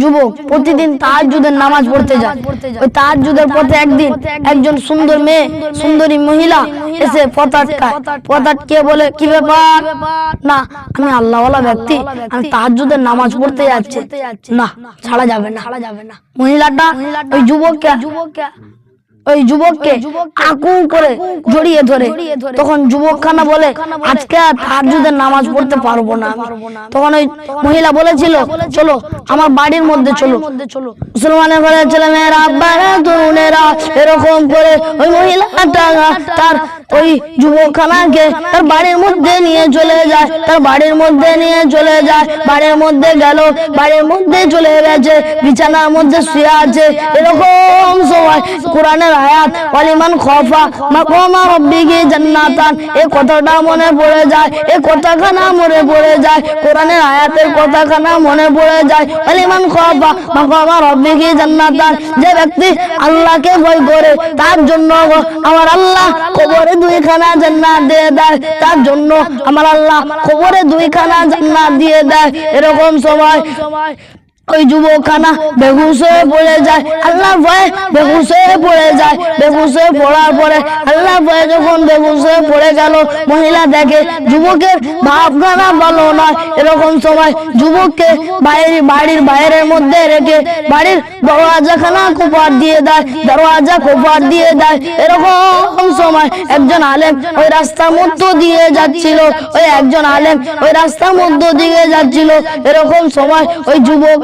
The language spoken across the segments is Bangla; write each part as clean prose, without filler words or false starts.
যুবক প্রতিদিন তাহাজ্জুদের নামাজ পড়তে যায়। ওই তাহাজ্জুদের পথে একদিন একজন সুন্দর মেয়ে, সুন্দরী মহিলা এসে পথ আটকায়। পথ আটকে বলে, কি ব্যাপার? না, আমি আল্লাহওয়ালা ব্যক্তি, আমি তাহাজ্জুদের নামাজ পড়তে যাচ্ছি। না, ছাড়া যাবে না। মহিলাটা ওই যুবককে আকু করে জড়িয়ে ধরে। তখন যুবকখানা বলে, আজকে তাহাজ্জুদের নামাজ পড়তে পারবো না। তখন ওই মহিলা বলেছিল, চলো আমার বাড়ির মধ্যে চলো। মুসলমানের ঘরের ছেলে মেয়েরা, আব্বারা, তরুণেরা এরকম করে ওই মহিলাটা তার ওই যুবকখানাকে তার বাড়ির মধ্যে নিয়ে চলে যায়। তার বাড়ির মধ্যে নিয়ে চলে যায়। বাড়ির মধ্যে গেল, বাড়ির মধ্যে চলে গেছে, বিছানার মধ্যে শুয়ে আছে। এরকম সময় কোরআনের আয়াত ওয়ালিমান খাফা মাকামা রাব্বিহি জান্নাতান, এই কথাটা মনে পড়ে যায়। এই কথাখানা মনে পড়ে যায়, কোরআনের আয়াতের কথাখানা মনে পড়ে যায়। ওয়ালিমান খাফা মাকামা রাব্বিহি জান্নাতান, যে ব্যক্তি আল্লাহকে ভয় করে তার জন্য আমার আল্লাহ কবরে 2খানা জান্নাত দিয়ে দেয়। তার জন্য আমার আল্লাহ কবরে 2খানা জান্নাত দিয়ে দেয়। এরকম সময় ওই যুবকখানা বেহুশ হয়ে পড়ে যায়। আল্লাহর ভয়ে বেহুশ হয়ে পড়ে যায়। বেহুশ হয়ে পড়ার পরে আল্লাহর ভয়ে যখন বেহুশ হয়ে পড়ে গেল, মহিলা দেখে যুবকের ভাবখানা ভালো নয়। এরকম সময় যুবককে বাড়ির বাইরের মধ্যে রেখে বাড়ির দরওয়াজাখানা কোপার দিয়ে দেয়, দরওয়াজা কোপার দিয়ে দেয়। এরকম সময় একজন আলেম ওই রাস্তার মধ্য দিয়ে যাচ্ছিল। ওই একজন আলেম ওই রাস্তার মধ্য দিয়ে যাচ্ছিল। এরকম সময় ওই যুবক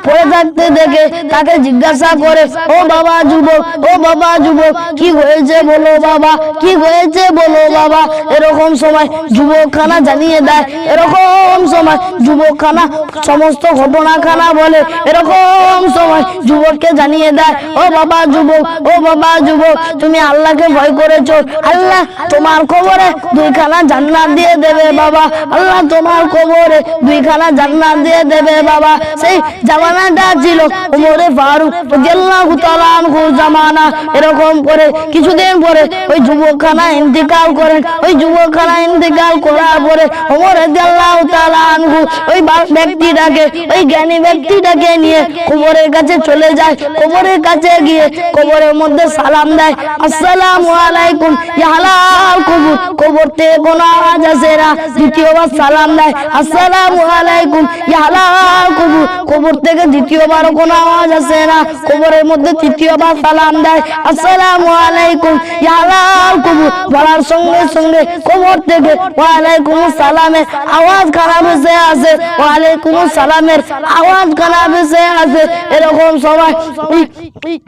পড়ে থাকতে দেখে তাকে জিজ্ঞাসা করে, ও বাবা যুবক, ও বাবা যুবক, কি হয়েছে বলো বাবা, কি হয়েছে বলো বাবা। এরকম সময় যুবকখানা জানিয়ে দেয়। এরকম সময় যুবকখানা সমস্ত ঘটনাখানা বলে। এরকম সময় যুবককে জানিয়ে দেয়, ও বাবা যুবক, ও বাবা যুবক, তুমি আল্লাহকে ভয় করেছো, আল্লাহ তোমার কবরে 2খানা জান্নাত দিয়ে দেবে বাবা। আল্লাহ তোমার কবরে 2খানা জান্নাত দিয়ে দেবে বাবা। সেই জামানাটা ছিল ওমরে ফারুক রাদিয়াল্লাহু তাআলা আনহুর জামানা। এরকম করে কিছুদিন পরে ওই যুবকখানা ইন্তেকাল করেন। ওই যুবকখানা ইন্তেকাল করার পরে ওমর রাদিয়াল্লাহু তাআলা আনহু ওই ব্যক্তিটাকে, ওই জ্ঞানী ব্যক্তিটাকে নিয়ে কবরের কাছে চলে যায়। কবরের কাছে গিয়ে কবরের মধ্যে সালাম দেয়, আসসালামু আলাইকুম ইয়া হালাল কবর। কবর থেকে কোনো আওয়াজ আসে না। দ্বিতীয়বার সালাম দেয়, আসসালামু আলাইকুম ইয়া হালাল কবর। কবর থেকে দ্বিতীয়বারও কোনো আওয়াজ আসে না। কবরের মধ্যে তৃতীয়বার সালাম দেয়, আসসালামু আলাইকুম ইয়া হালাল কবর। বলার সঙ্গে সঙ্গে কবর থেকে ওয়ালাইকুম সালামের আওয়াজ খারাপ এসে আসে, ওয়ালাইকুম সালামের আওয়াজ খারাপ এসে আসে। এরকম সময়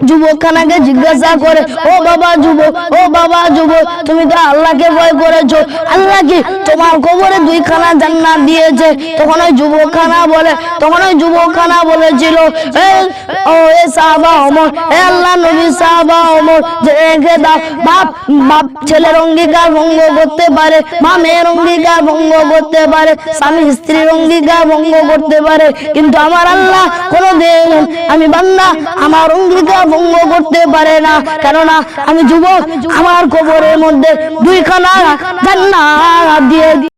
যুবকখানাকে জিজ্ঞাসা করে, ও বাবা যুবক, ও বাবা যুবক, তুমি তো আল্লাহকে ভয় করেছো, আল্লাহ কি তোমার কবরে 2খানা জান্নাত দিয়েছে? তখন ওই যুবকখানা বলেছিল, ও এ সাহাবা ওমর, এ আল্লাহ নবী সাহাবা ওমর, যে রেখে দাও। বাপ ছেলের অঙ্গীকার ভঙ্গ করতে পারে, মা মেয়ের অঙ্গীকার ভঙ্গ করতে পারে, স্বামী স্ত্রীর অঙ্গীকার ভঙ্গ করতে পারে, কিন্তু আমার আল্লাহ কোনোদিন, আমি বান্দা, আমার অঙ্গীকার ভঙ্গ করতে পারে না। কেননা আমি যুবক, আমার কবরের মধ্যে 2খানা জান্নাত দিয়ে